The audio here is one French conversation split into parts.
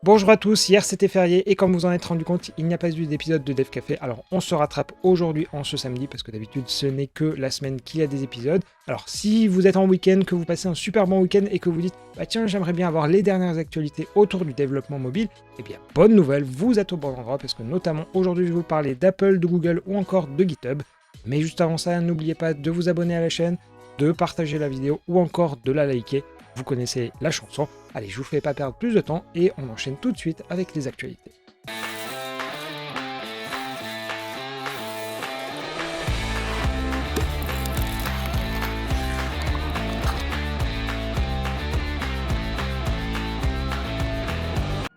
Bonjour à tous, hier c'était férié et comme vous en êtes rendu compte, il n'y a pas eu d'épisode de Dev Café. Alors on se rattrape aujourd'hui en ce samedi parce que d'habitude ce n'est que la semaine qu'il y a des épisodes. Alors si vous êtes en week-end, que vous passez un super bon week-end et que vous dites bah tiens j'aimerais bien avoir les dernières actualités autour du développement mobile, eh bien bonne nouvelle, vous êtes au bon endroit parce que notamment aujourd'hui je vais vous parler d'Apple, de Google ou encore de GitHub. Mais juste avant ça, n'oubliez pas de vous abonner à la chaîne, de partager la vidéo ou encore de la liker. Vous connaissez la chanson. Allez, je vous fais pas perdre plus de temps et on enchaîne tout de suite avec les actualités.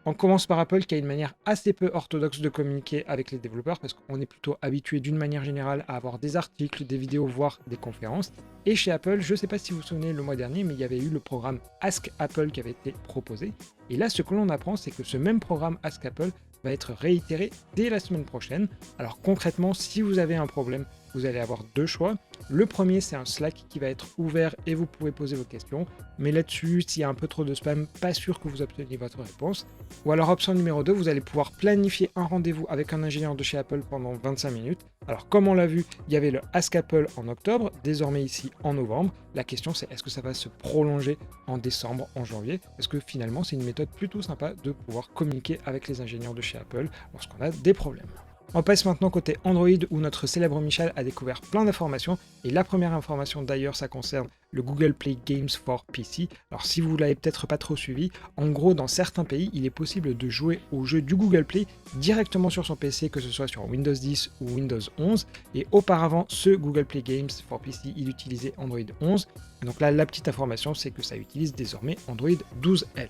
On commence par Apple qui a une manière assez peu orthodoxe de communiquer avec les développeurs parce qu'on est plutôt habitué d'une manière générale à avoir des articles, des vidéos, voire des conférences. Et chez Apple, je ne sais pas si vous vous souvenez le mois dernier, mais il y avait eu le programme Ask Apple qui avait été proposé. Et là, ce que l'on apprend, c'est que ce même programme Ask Apple va être réitéré dès la semaine prochaine. Alors concrètement, si vous avez un problème, vous allez avoir deux choix. Le premier, c'est un Slack qui va être ouvert et vous pouvez poser vos questions. Mais là-dessus, s'il y a un peu trop de spam, pas sûr que vous obteniez votre réponse. Ou alors option numéro 2, vous allez pouvoir planifier un rendez-vous avec un ingénieur de chez Apple pendant 25 minutes. Alors comme on l'a vu, il y avait le Ask Apple en octobre, désormais ici en novembre. La question c'est est-ce que ça va se prolonger en décembre, en janvier? Parce que finalement c'est une méthode plutôt sympa de pouvoir communiquer avec les ingénieurs de chez Apple lorsqu'on a des problèmes. On passe maintenant côté Android où notre célèbre Michel a découvert plein d'informations et la première information d'ailleurs ça concerne le Google Play Games for PC. Alors si vous l'avez peut-être pas trop suivi, en gros dans certains pays il est possible de jouer aux jeux du Google Play directement sur son PC, que ce soit sur Windows 10 ou Windows 11, et auparavant ce Google Play Games for PC il utilisait Android 11, et donc là la petite information c'est que ça utilise désormais Android 12L.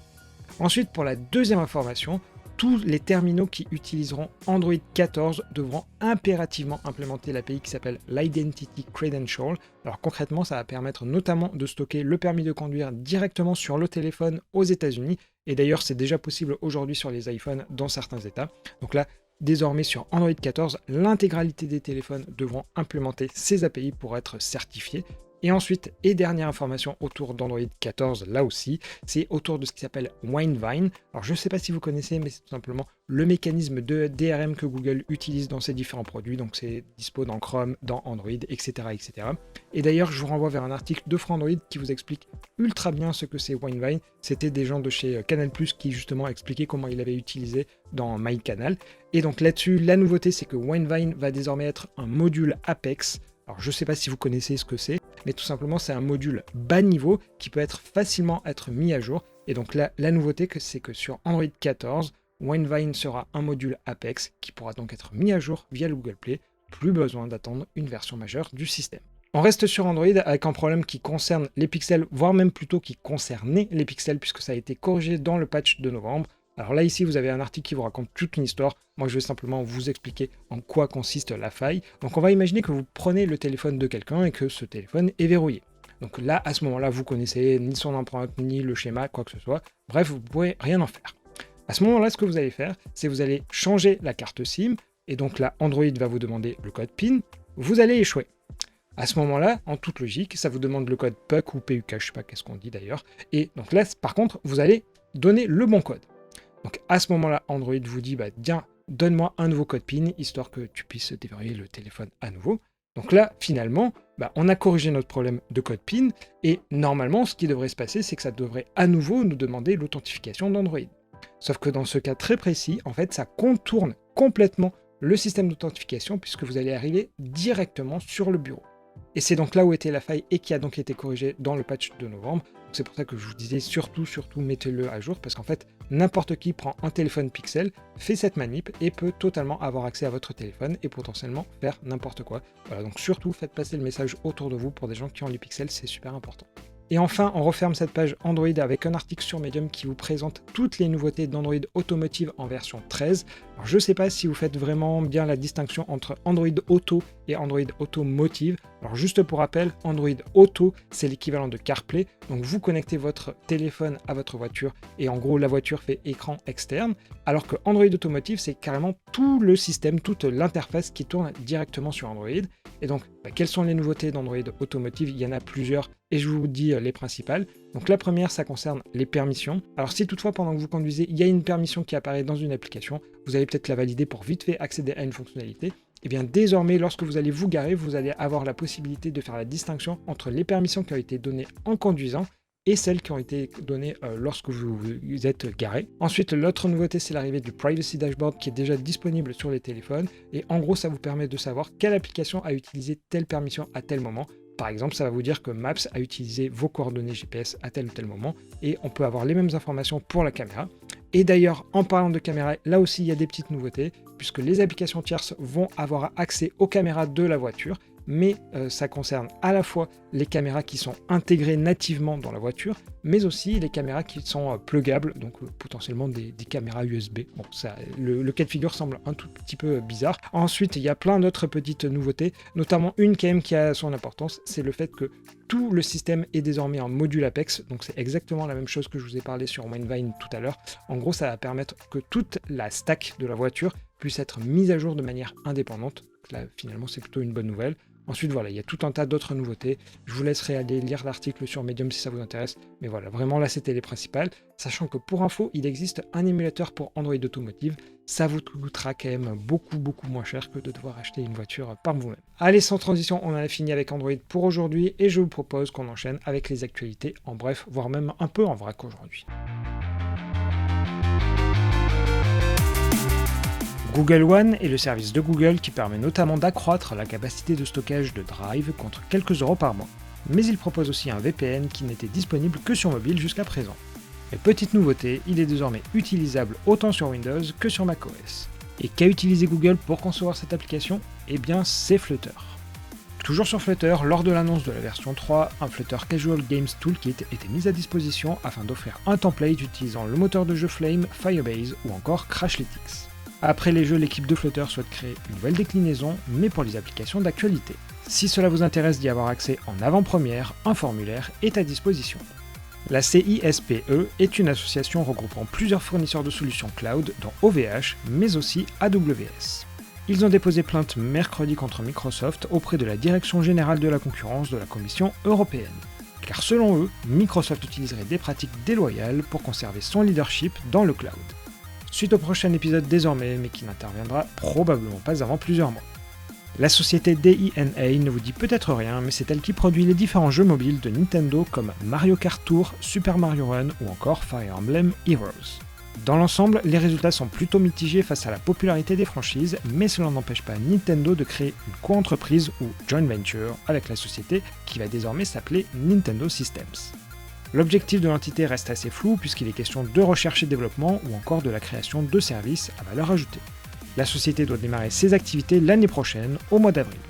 Ensuite pour la deuxième information, tous les terminaux qui utiliseront Android 14 devront impérativement implémenter l'API qui s'appelle l'Identity Credential. Alors concrètement, ça va permettre notamment de stocker le permis de conduire directement sur le téléphone aux États-Unis. Et d'ailleurs, c'est déjà possible aujourd'hui sur les iPhones dans certains États. Donc là, désormais sur Android 14, l'intégralité des téléphones devront implémenter ces API pour être certifiés. Et ensuite, et dernière information autour d'Android 14, là aussi, c'est autour de ce qui s'appelle Winevine. Alors je ne sais pas si vous connaissez, mais c'est tout simplement le mécanisme de DRM que Google utilise dans ses différents produits. Donc c'est dispo dans Chrome, dans Android, etc. etc. Et d'ailleurs, je vous renvoie vers un article de Frandroid qui vous explique ultra bien ce que c'est Winevine. C'était des gens de chez Canal+, qui justement expliquaient comment il avait utilisé dans MyCanal. Et donc là-dessus, la nouveauté, c'est que Winevine va désormais être un module Apex. Alors je ne sais pas si vous connaissez ce que c'est, mais tout simplement c'est un module bas niveau qui peut facilement être mis à jour. Et donc là, la nouveauté c'est que sur Android 14, Winevine sera un module Apex qui pourra donc être mis à jour via le Google Play. Plus besoin d'attendre une version majeure du système. On reste sur Android avec un problème qui concerne les pixels, voire même plutôt qui concernait les pixels puisque ça a été corrigé dans le patch de novembre. Alors là, ici, vous avez un article qui vous raconte toute une histoire. Moi, je vais simplement vous expliquer en quoi consiste la faille. Donc, on va imaginer que vous prenez le téléphone de quelqu'un et que ce téléphone est verrouillé. Donc là, à ce moment-là, vous connaissez ni son empreinte, ni le schéma, quoi que ce soit. Bref, vous ne pouvez rien en faire. À ce moment-là, ce que vous allez faire, c'est vous allez changer la carte SIM. Et donc là, Android va vous demander le code PIN. Vous allez échouer. À ce moment-là, en toute logique, ça vous demande le code PUC ou PUK, je ne sais pas qu'est-ce qu'on dit d'ailleurs. Et donc là, par contre, vous allez donner le bon code. Donc à ce moment-là, Android vous dit tiens, donne-moi un nouveau code PIN, histoire que tu puisses déverrouiller le téléphone à nouveau. Donc là, finalement, on a corrigé notre problème de code PIN, et normalement, ce qui devrait se passer, c'est que ça devrait à nouveau nous demander l'authentification d'Android. Sauf que dans ce cas très précis, en fait, ça contourne complètement le système d'authentification, puisque vous allez arriver directement sur le bureau. Et c'est donc là où était la faille et qui a donc été corrigée dans le patch de novembre. Donc c'est pour ça que je vous disais surtout mettez-le à jour parce qu'en fait n'importe qui prend un téléphone Pixel, fait cette manip et peut totalement avoir accès à votre téléphone et potentiellement faire n'importe quoi. Voilà, donc surtout faites passer le message autour de vous pour des gens qui ont les pixels, c'est super important. Et enfin, on referme cette page Android avec un article sur Medium qui vous présente toutes les nouveautés d'Android Automotive en version 13. Alors, je ne sais pas si vous faites vraiment bien la distinction entre Android Auto et Android Automotive. Alors juste pour rappel, Android Auto, c'est l'équivalent de CarPlay. Donc vous connectez votre téléphone à votre voiture et en gros la voiture fait écran externe. Alors que Android Automotive, c'est carrément tout le système, toute l'interface qui tourne directement sur Android. Et donc, quelles sont les nouveautés d'Android Automotive? Il y en a plusieurs et je vous dis les principales. Donc la première, ça concerne les permissions. Alors si toutefois pendant que vous conduisez, il y a une permission qui apparaît dans une application, vous allez peut-être la valider pour vite fait accéder à une fonctionnalité. Et bien désormais, lorsque vous allez vous garer, vous allez avoir la possibilité de faire la distinction entre les permissions qui ont été données en conduisant et celles qui ont été données lorsque vous êtes garé. Ensuite, l'autre nouveauté, c'est l'arrivée du Privacy Dashboard qui est déjà disponible sur les téléphones. Et en gros, ça vous permet de savoir quelle application a utilisé telle permission à tel moment. Par exemple, ça va vous dire que Maps a utilisé vos coordonnées GPS à tel ou tel moment. Et on peut avoir les mêmes informations pour la caméra. Et d'ailleurs, en parlant de caméra, là aussi, il y a des petites nouveautés, puisque les applications tierces vont avoir accès aux caméras de la voiture. Mais ça concerne à la fois les caméras qui sont intégrées nativement dans la voiture, mais aussi les caméras qui sont pluggables, donc potentiellement des caméras USB. Bon, ça, le cas de figure semble un tout petit peu bizarre. Ensuite, il y a plein d'autres petites nouveautés, notamment une quand même qui a son importance, c'est le fait que tout le système est désormais en module Apex, donc c'est exactement la même chose que je vous ai parlé sur Winevine tout à l'heure. En gros, ça va permettre que toute la stack de la voiture puisse être mise à jour de manière indépendante. Là, finalement, c'est plutôt une bonne nouvelle. Ensuite, voilà, il y a tout un tas d'autres nouveautés. Je vous laisserai aller lire l'article sur Medium si ça vous intéresse. Mais voilà, vraiment là, c'était les principales. Sachant que pour info, il existe un émulateur pour Android Automotive. Ça vous coûtera quand même beaucoup moins cher que de devoir acheter une voiture par vous-même. Allez, sans transition, on en a fini avec Android pour aujourd'hui. Et je vous propose qu'on enchaîne avec les actualités en bref, voire même un peu en vrac aujourd'hui. Google One est le service de Google qui permet notamment d'accroître la capacité de stockage de Drive contre quelques euros par mois. Mais il propose aussi un VPN qui n'était disponible que sur mobile jusqu'à présent. Et petite nouveauté, il est désormais utilisable autant sur Windows que sur macOS. Et qu'a utilisé Google pour concevoir cette application? Eh bien, c'est Flutter. Toujours sur Flutter, lors de l'annonce de la version 3, un Flutter Casual Games Toolkit était mis à disposition afin d'offrir un template utilisant le moteur de jeu Flame, Firebase ou encore Crashlytics. Après les jeux, l'équipe de Flutter souhaite créer une nouvelle déclinaison, mais pour les applications d'actualité. Si cela vous intéresse d'y avoir accès en avant-première, un formulaire est à disposition. La CISPE est une association regroupant plusieurs fournisseurs de solutions cloud, dont OVH, mais aussi AWS. Ils ont déposé plainte mercredi contre Microsoft auprès de la Direction générale de la concurrence de la Commission européenne. Car selon eux, Microsoft utiliserait des pratiques déloyales pour conserver son leadership dans le cloud. Suite au prochain épisode désormais, mais qui n'interviendra probablement pas avant plusieurs mois. La société DINA ne vous dit peut-être rien, mais c'est elle qui produit les différents jeux mobiles de Nintendo comme Mario Kart Tour, Super Mario Run ou encore Fire Emblem Heroes. Dans l'ensemble, les résultats sont plutôt mitigés face à la popularité des franchises, mais cela n'empêche pas Nintendo de créer une co-entreprise ou joint venture avec la société qui va désormais s'appeler Nintendo Systems. L'objectif de l'entité reste assez flou puisqu'il est question de recherche et développement ou encore de la création de services à valeur ajoutée. La société doit démarrer ses activités l'année prochaine, au mois d'avril.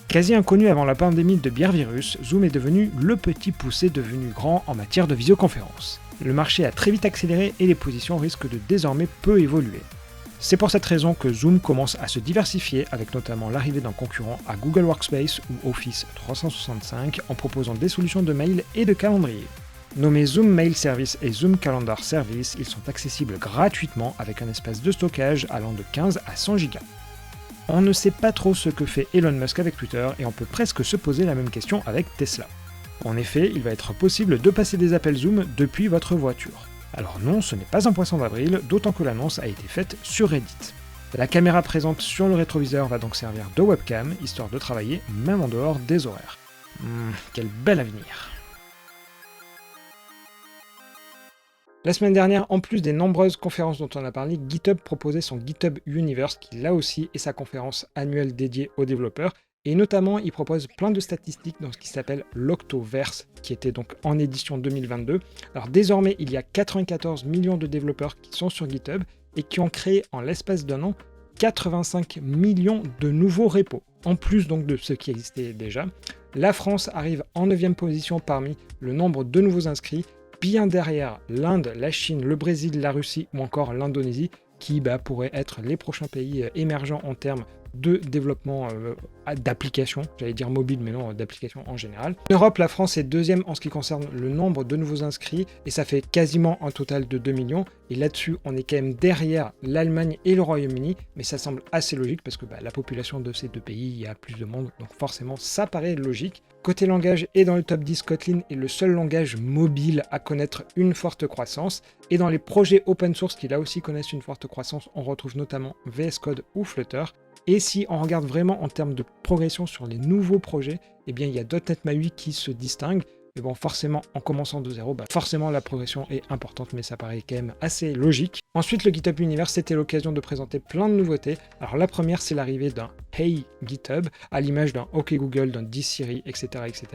Quasi inconnu avant la pandémie de bière virus, Zoom est devenu le petit poussé devenu grand en matière de visioconférence. Le marché a très vite accéléré et les positions risquent de désormais peu évoluer. C'est pour cette raison que Zoom commence à se diversifier avec notamment l'arrivée d'un concurrent à Google Workspace ou Office 365 en proposant des solutions de mail et de calendrier. Nommés Zoom Mail Service et Zoom Calendar Service, ils sont accessibles gratuitement avec un espace de stockage allant de 15 à 100 Go. On ne sait pas trop ce que fait Elon Musk avec Twitter et on peut presque se poser la même question avec Tesla. En effet, il va être possible de passer des appels Zoom depuis votre voiture. Alors non, ce n'est pas un poisson d'avril, d'autant que l'annonce a été faite sur Reddit. La caméra présente sur le rétroviseur va donc servir de webcam, histoire de travailler même en dehors des horaires. Quel bel avenir! La semaine dernière, en plus des nombreuses conférences dont on a parlé, GitHub proposait son GitHub Universe, qui là aussi est sa conférence annuelle dédiée aux développeurs, et notamment il propose plein de statistiques dans ce qui s'appelle l'Octoverse, qui était donc en édition 2022. Alors désormais, il y a 94 millions de développeurs qui sont sur GitHub, et qui ont créé en l'espace d'un an 85 millions de nouveaux repos, en plus donc de ceux qui existaient déjà. La France arrive en 9e position parmi le nombre de nouveaux inscrits, bien derrière l'Inde, la Chine, le Brésil, la Russie ou encore l'Indonésie, qui pourraient être les prochains pays émergents en termes de développement d'applications, j'allais dire mobile, mais non, d'applications en général. En Europe, la France est deuxième en ce qui concerne le nombre de nouveaux inscrits, et ça fait quasiment un total de 2 millions. Et là-dessus, on est quand même derrière l'Allemagne et le Royaume-Uni, mais ça semble assez logique parce que la population de ces deux pays, il y a plus de monde, donc forcément, ça paraît logique. Côté langage, et dans le top 10, Kotlin est le seul langage mobile à connaître une forte croissance. Et dans les projets open source qui là aussi connaissent une forte croissance, on retrouve notamment VS Code ou Flutter. Et si on regarde vraiment en termes de progression sur les nouveaux projets, eh bien il y a .NET MAUI qui se distingue. Mais bon, forcément, en commençant de zéro, forcément la progression est importante, mais ça paraît quand même assez logique. Ensuite, le GitHub Universe, c'était l'occasion de présenter plein de nouveautés. Alors la première, c'est l'arrivée d'un Hey GitHub, à l'image d'un OK Google, d'un Dis Siri, etc., etc.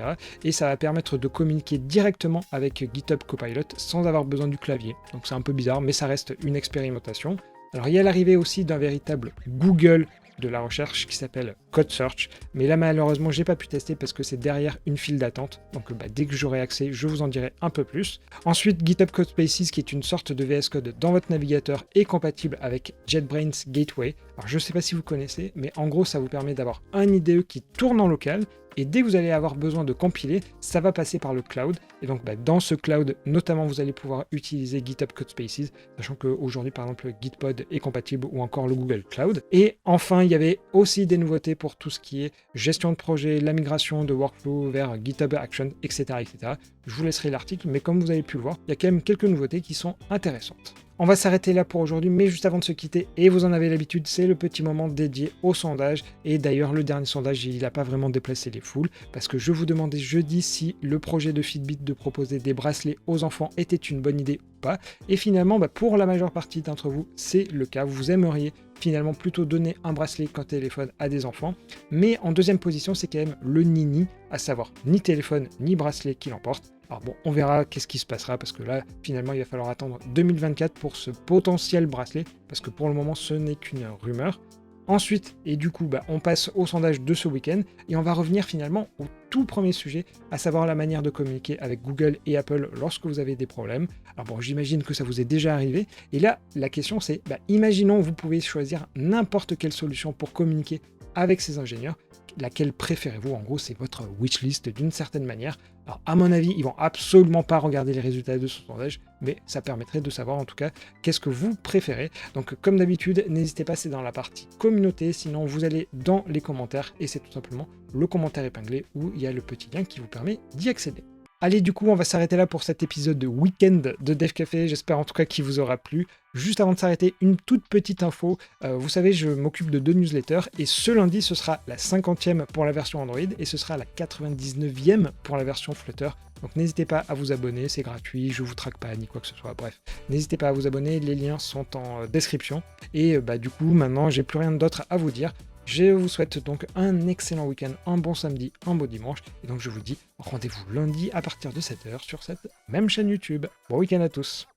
Et ça va permettre de communiquer directement avec GitHub Copilot sans avoir besoin du clavier. Donc c'est un peu bizarre, mais ça reste une expérimentation. Alors il y a l'arrivée aussi d'un véritable Google de la recherche qui s'appelle Code Search, mais là malheureusement j'ai pas pu tester parce que c'est derrière une file d'attente, donc dès que j'aurai accès je vous en dirai un peu plus. Ensuite GitHub Codespaces qui est une sorte de VS Code dans votre navigateur est compatible avec JetBrains Gateway. Alors je sais pas si vous connaissez, mais en gros ça vous permet d'avoir un IDE qui tourne en local, et dès que vous allez avoir besoin de compiler, ça va passer par le cloud. Et donc dans ce cloud, notamment, vous allez pouvoir utiliser GitHub Codespaces, sachant qu'aujourd'hui, par exemple, Gitpod est compatible ou encore le Google Cloud. Et enfin, il y avait aussi des nouveautés pour tout ce qui est gestion de projet, la migration de workflow vers GitHub Action, etc., etc. Je vous laisserai l'article, mais comme vous avez pu le voir, il y a quand même quelques nouveautés qui sont intéressantes. On va s'arrêter là pour aujourd'hui, mais juste avant de se quitter, et vous en avez l'habitude, c'est le petit moment dédié au sondage. Et d'ailleurs, le dernier sondage, il n'a pas vraiment déplacé les foules, parce que je vous demandais jeudi si le projet de Fitbit de proposer des bracelets aux enfants était une bonne idée ou pas. Et finalement, pour la majeure partie d'entre vous, c'est le cas. Vous aimeriez finalement plutôt donner un bracelet qu'un téléphone à des enfants. Mais en deuxième position, c'est quand même le ni-ni, à savoir ni téléphone ni bracelet qui l'emporte. Alors bon, on verra qu'est-ce qui se passera, parce que là, finalement, il va falloir attendre 2024 pour ce potentiel bracelet, parce que pour le moment, ce n'est qu'une rumeur. Ensuite, et du coup, on passe au sondage de ce week-end, et on va revenir finalement au tout premier sujet, à savoir la manière de communiquer avec Google et Apple lorsque vous avez des problèmes. Alors bon, j'imagine que ça vous est déjà arrivé, et là, la question c'est, imaginons vous pouvez choisir n'importe quelle solution pour communiquer avec ces ingénieurs, laquelle préférez-vous? En gros, c'est votre wishlist d'une certaine manière. Alors, à mon avis, ils vont absolument pas regarder les résultats de ce sondage, mais ça permettrait de savoir en tout cas qu'est-ce que vous préférez. Donc, comme d'habitude, n'hésitez pas, c'est dans la partie communauté, sinon vous allez dans les commentaires et c'est tout simplement le commentaire épinglé où il y a le petit lien qui vous permet d'y accéder. Allez, du coup, on va s'arrêter là pour cet épisode de week-end de Dev Café. J'espère en tout cas qu'il vous aura plu. Juste avant de s'arrêter, une toute petite info. Vous savez, je m'occupe de 2 newsletters et ce lundi, ce sera la 50e pour la version Android et ce sera la 99e pour la version Flutter. Donc n'hésitez pas à vous abonner, c'est gratuit, je vous traque pas ni quoi que ce soit. Bref, n'hésitez pas à vous abonner, les liens sont en description. Et du coup, maintenant, j'ai plus rien d'autre à vous dire. Je vous souhaite donc un excellent week-end, un bon samedi, un beau dimanche. Et donc je vous dis rendez-vous lundi à partir de 7h sur cette même chaîne YouTube. Bon week-end à tous.